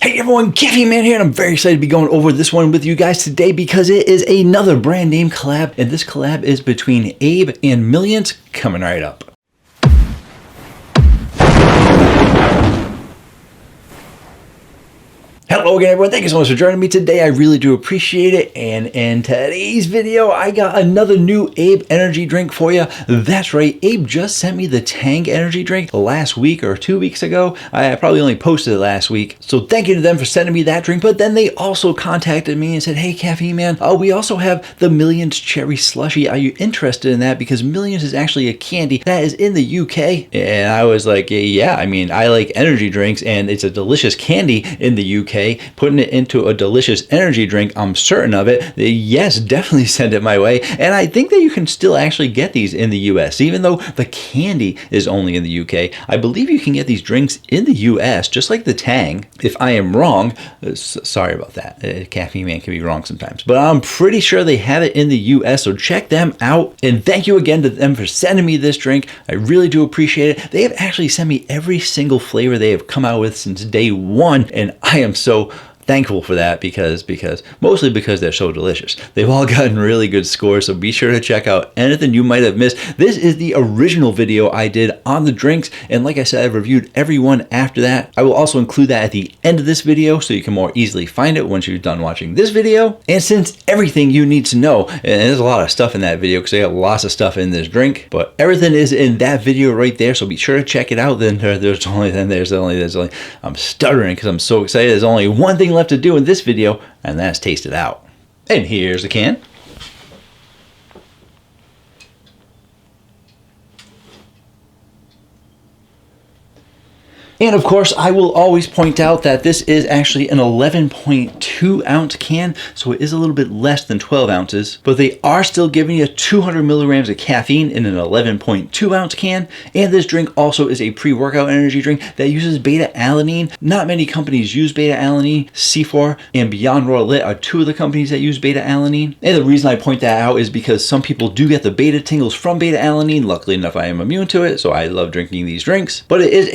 Hey everyone, Caffeine Man here, and I'm very excited to be going over this one with you guys today because it is another brand name collab, and this collab is between Abe and Millions, coming right up. Hello again everyone, thank you so much for joining me today. I really do appreciate it. And in today's video, I got another new Abe Energy drink for you. That's right, Abe just sent me the Tang Energy drink last week or 2 weeks ago. I probably only posted it last week. So thank you to them for sending me that drink. But then they also contacted me and said, hey Caffeine Man, we also have the Millions Cherry Slushie. Are you interested in that? Because Millions is actually a candy that is in the UK. And I was like, yeah, I mean, I like energy drinks and it's a delicious candy in the UK. Putting it into a delicious energy drink, I'm certain of it. Yes, definitely send it my way. And I think that you can still actually get these in the US, even though the candy is only in the UK. I believe you can get these drinks in the US, just like the Tang. If I am wrong, sorry about that. Caffeine Man can be wrong sometimes, but I'm pretty sure they have it in the US, so check them out. And thank you again to them for sending me this drink. I really do appreciate it. They have actually sent me every single flavor they have come out with since day one, and I am so thankful for that because mostly because they're so delicious. They've all gotten really good scores, so be sure to check out anything you might have missed. This is the original video I did on the drinks, and like I said, I've reviewed every one after that. I will also include that at the end of this video so you can more easily find it once you're done watching this video. And since everything you need to know, and there's a lot of stuff in that video because they got lots of stuff in this drink, but everything is in that video right there, so be sure to check it out. Then there's only I'm stuttering because I'm so excited. There's only one thing left to do in this video, and that's taste it out. And here's the can. And of course, I will always point out that this is actually an 11.2 ounce can, so it is a little bit less than 12 ounces, but they are still giving you 200 milligrams of caffeine in an 11.2 ounce can. And this drink also is a pre-workout energy drink that uses beta-alanine. Not many companies use beta-alanine. C4 and Beyond Raw Lit are two of the companies that use beta-alanine. And the reason I point that out is because some people do get the beta tingles from beta-alanine. Luckily enough, I am immune to it, so I love drinking these drinks. But it is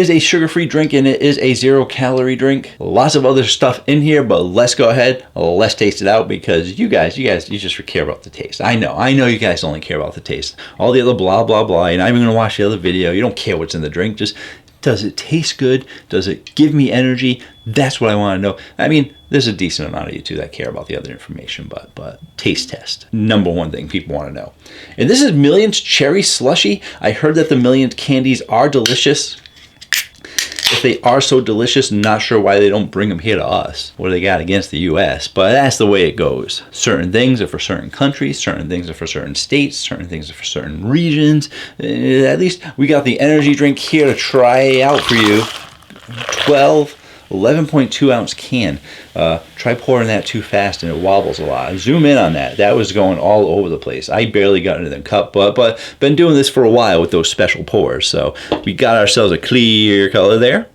a sugar-free drink, and it is a 0-calorie drink. Lots of other stuff in here, but let's go ahead, let's taste it out, because you just care about the taste. I know you guys only care about the taste. All the other blah blah blah, you're not even gonna watch the other video. You don't care what's in the drink. Just, does it taste good? Does it give me energy? That's what I want to know. I mean, there's a decent amount of you too that care about the other information, but taste test, number one thing people want to know. And this is Millions Cherry Slushie. I heard that the Millions candies are delicious. If they are so delicious, not sure why they don't bring them here to us. What do they got against the US? But that's the way it goes. Certain things are for certain countries, certain things are for certain states, certain things are for certain regions. At least we got the energy drink here to try out for you. 11.2 ounce can. Try pouring that too fast and it wobbles a lot. Zoom in on that. That was going all over the place. I barely got into the cup, but been doing this for a while with those special pours. So we got ourselves a clear color there.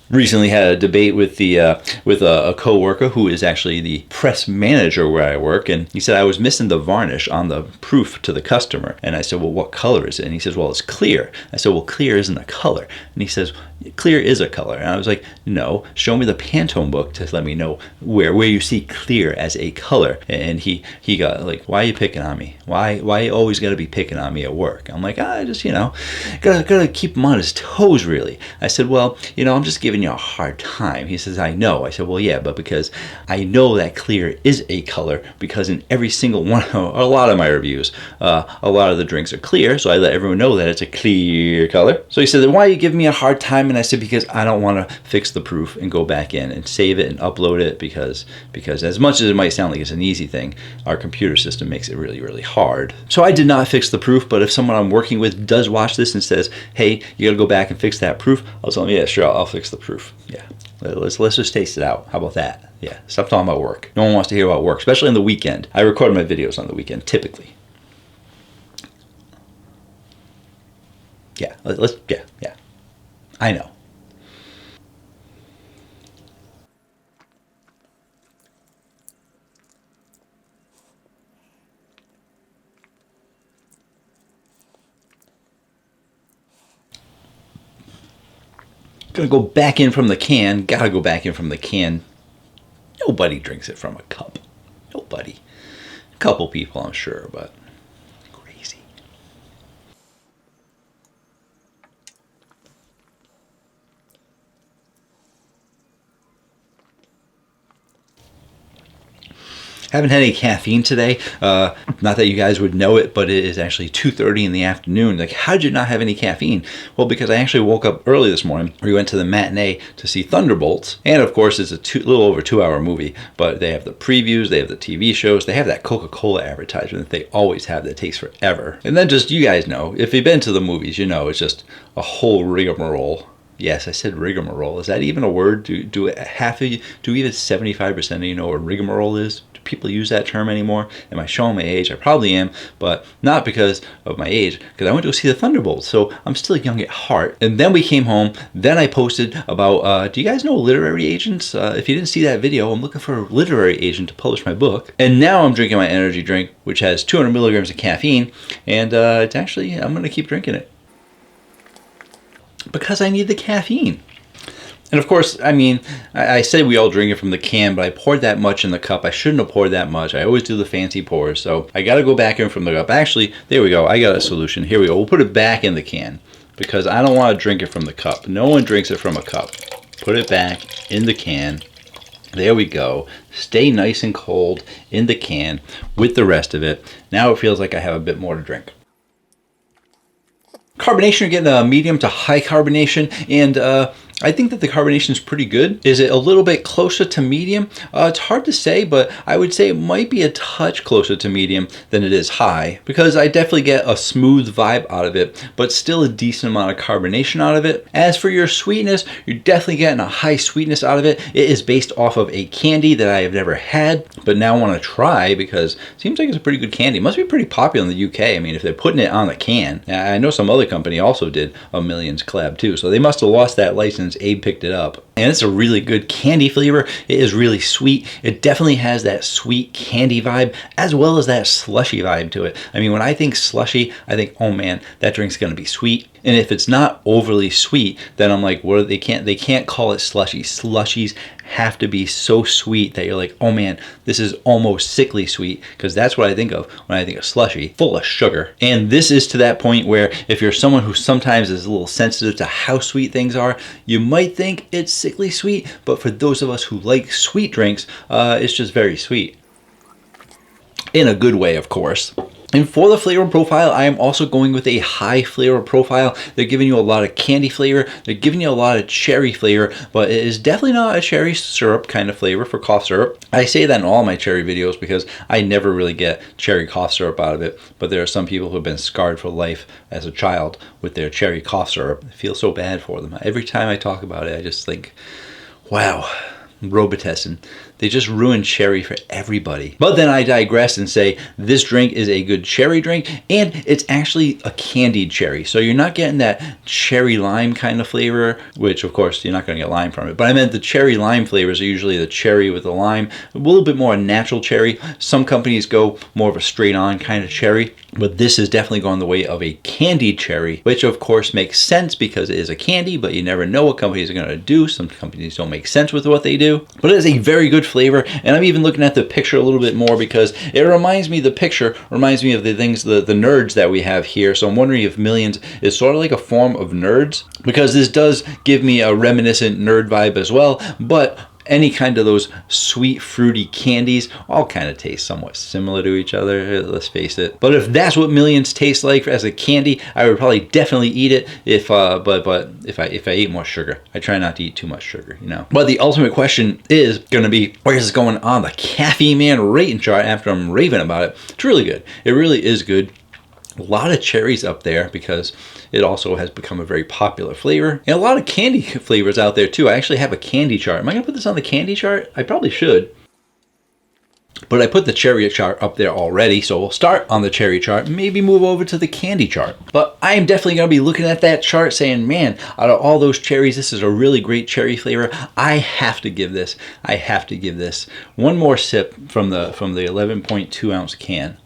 Recently had a debate with a co-worker who is actually the press manager where I work, and he said I was missing the varnish on the proof to the customer. And I said, well, what color is it? And he says, well, it's clear. I said, well, clear isn't a color. And he says, clear is a color. And I was like, no, show me the Pantone book to let me know where you see clear as a color. And he got like, why are you picking on me? Why you always got to be picking on me at work? I'm like, I just, gotta keep him on his toes, really. I said, well, I'm just giving you a hard time. He says, I know. I said, well, yeah, but because I know that clear is a color, because in every single one, a lot of my reviews, a lot of the drinks are clear, so I let everyone know that it's a clear color. So he said, then why are you giving me a hard time? And I said, because I don't want to fix the proof and go back in and save it and upload it, because as much as it might sound like it's an easy thing, our computer system makes it really, really hard. So I did not fix the proof, but if someone I'm working with does watch this and says, hey, you gotta go back and fix that proof, I'll tell them, yeah, sure, I'll fix the proof. Yeah, let's just taste it out. How about that? Yeah, stop talking about work. No one wants to hear about work, especially on the weekend. I record my videos on the weekend, typically. Yeah, yeah. I know. Gonna go back in from the can. Gotta go back in from the can. Nobody drinks it from a cup. Nobody. A couple people, I'm sure, but crazy. Haven't had any caffeine today. Not that you guys would know it, but it is actually 2:30 in the afternoon. Like, how did you not have any caffeine? Well, because I actually woke up early this morning. We went to the matinee to see Thunderbolts. And of course, it's a little over 2-hour movie, but they have the previews, they have the TV shows, they have that Coca-Cola advertisement that they always have that takes forever. And then just, you guys know, if you've been to the movies, you know, it's just a whole rigmarole. Yes, I said rigmarole. Is that even a word? Do half of you, do even 75% of you know what rigmarole is? Do people use that term anymore? Am I showing my age? I probably am, but not because of my age, because I went to go see the Thunderbolts, so I'm still young at heart. And then we came home, then I posted about, do you guys know literary agents? If you didn't see that video, I'm looking for a literary agent to publish my book. And now I'm drinking my energy drink, which has 200 milligrams of caffeine, and it's actually, I'm going to keep drinking it. Because I need the caffeine. And of course, I mean, I said we all drink it from the can, but I poured that much in the cup. I shouldn't have poured that much. I always do the fancy pours, so I got to go back in from the cup. Actually, there we go. I got a solution. Here we go. We'll put it back in the can because I don't want to drink it from the cup. No one drinks it from a cup. Put it back in the can. There we go. Stay nice and cold in the can with the rest of it. Now it feels like I have a bit more to drink. Carbonation, you're getting a medium to high carbonation, and I think that the carbonation is pretty good. Is it a little bit closer to medium? It's hard to say, but I would say it might be a touch closer to medium than it is high, because I definitely get a smooth vibe out of it, but still a decent amount of carbonation out of it. As for your sweetness, you're definitely getting a high sweetness out of it. It is based off of a candy that I have never had, but now want to try because it seems like it's a pretty good candy. It must be pretty popular in the UK. I mean, if they're putting it on the can. I know some other company also did a Millions collab too, so they must have lost that license. Abe picked it up, and it's a really good candy flavor. It is really sweet. It definitely has that sweet candy vibe as well as that slushy vibe to it. I mean, when I think slushy, I think, oh man, that drink's gonna be sweet. And if it's not overly sweet, then I'm like, well, they can't call it slushy. Slushies have to be so sweet that you're like, oh man, this is almost sickly sweet, because that's what I think of when I think of slushy, full of sugar. And this is to that point where if you're someone who sometimes is a little sensitive to how sweet things are, you might think it's sickly sweet, but for those of us who like sweet drinks, it's just very sweet. In a good way, of course. And for the flavor profile, I am also going with a high flavor profile. They're giving you a lot of candy flavor. They're giving you a lot of cherry flavor, but it is definitely not a cherry syrup kind of flavor for cough syrup. I say that in all my cherry videos because I never really get cherry cough syrup out of it, but there are some people who have been scarred for life as a child with their cherry cough syrup. I feel so bad for them. Every time I talk about it, I just think, wow, Robitussin. They just ruin cherry for everybody. But then I digress and say this drink is a good cherry drink, and it's actually a candied cherry. So you're not getting that cherry lime kind of flavor, which of course you're not going to get lime from it. But I meant the cherry lime flavors are usually the cherry with the lime, a little bit more natural cherry. Some companies go more of a straight on kind of cherry, but this is definitely going the way of a candied cherry, which of course makes sense because it is a candy, but you never know what companies are going to do. Some companies don't make sense with what they do, but it is a very good flavor. And I'm even looking at the picture a little bit more because it reminds me, the picture reminds me of the things, the nerds that we have here. So I'm wondering if Millions is sort of like a form of nerds, because this does give me a reminiscent nerd vibe as well, but any kind of those sweet fruity candies all kind of taste somewhat similar to each other, let's face it. But if that's what Millions tastes like as a candy, I would probably definitely eat it if but if I ate more sugar. I try not to eat too much sugar, you know. But the ultimate question is gonna be, where is this going on the Caffeine Man rating chart after I'm raving about it? It's really good. It really is good. A lot of cherries up there because it also has become a very popular flavor. And a lot of candy flavors out there too. I actually have a candy chart. Am I gonna put this on the candy chart? I probably should. But I put the cherry chart up there already, so we'll start on the cherry chart, maybe move over to the candy chart. But I am definitely gonna be looking at that chart saying, man, out of all those cherries, this is a really great cherry flavor. I have to give this one more sip from the 11.2 ounce can.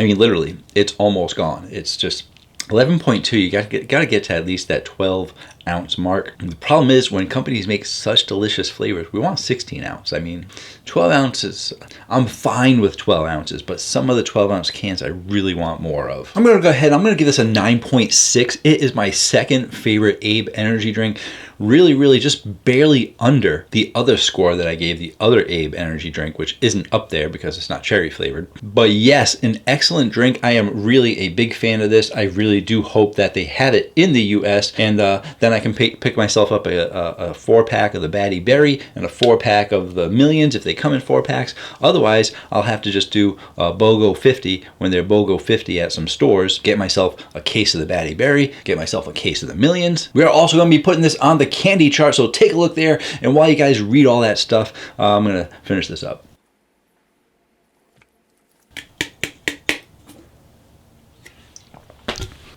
I mean, literally, it's almost gone. It's just 11.2. You gotta get to at least that 12 ounce mark. And the problem is when companies make such delicious flavors, we want 16 ounce. I mean, 12 ounces, I'm fine with 12 ounces, but some of the 12 ounce cans I really want more of. I'm gonna go ahead, I'm gonna give this a 9.6. It is my second favorite Abe energy drink. Really just barely under the other score that I gave the other Abe energy drink, which isn't up there because it's not cherry flavored. But yes, an excellent drink. I am really a big fan of this. I really do hope that they have it in the US, and then I can pick myself up a 4-pack of the Batty Berry and a 4-pack of the Millions if they come in 4-packs. Otherwise, I'll have to just do BOGO 50 when they're BOGO 50 at some stores, get myself a case of the Batty Berry, get myself a case of the Millions. We are also going to be putting this on the candy chart, so take a look there, and while you guys read all that stuff, I'm going to finish this up.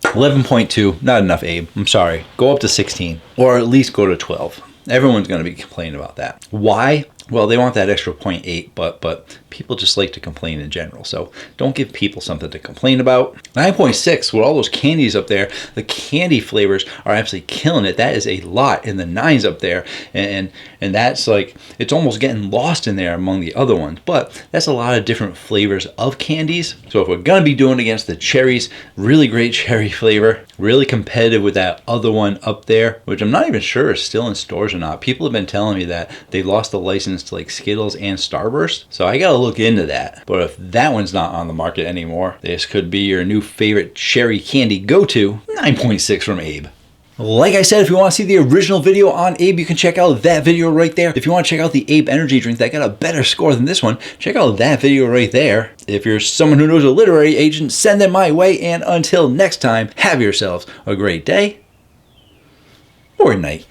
$11.2, not enough, Abe. I'm sorry. Go up to 16, or at least go to 12. Everyone's going to be complaining about that. Why? Well, they want that extra 0.8, but people just like to complain in general. So don't give people something to complain about. 9.6 with all those candies up there. The candy flavors are absolutely killing it. That is a lot in the 9s up there. And that's like, it's almost getting lost in there among the other ones. But that's a lot of different flavors of candies. So if we're going to be doing against the cherries, really great cherry flavor. Really competitive with that other one up there, which I'm not even sure is still in stores or not. People have been telling me that they lost the license to like Skittles and Starburst. So I gotta look into that. But if that one's not on the market anymore, this could be your new favorite cherry candy go-to. 9.6 from Abe. Like I said, if you want to see the original video on Abe, you can check out that video right there. If you want to check out the Abe energy drink that got a better score than this one, check out that video right there. If you're someone who knows a literary agent, send them my way. And until next time, have yourselves a great day or night.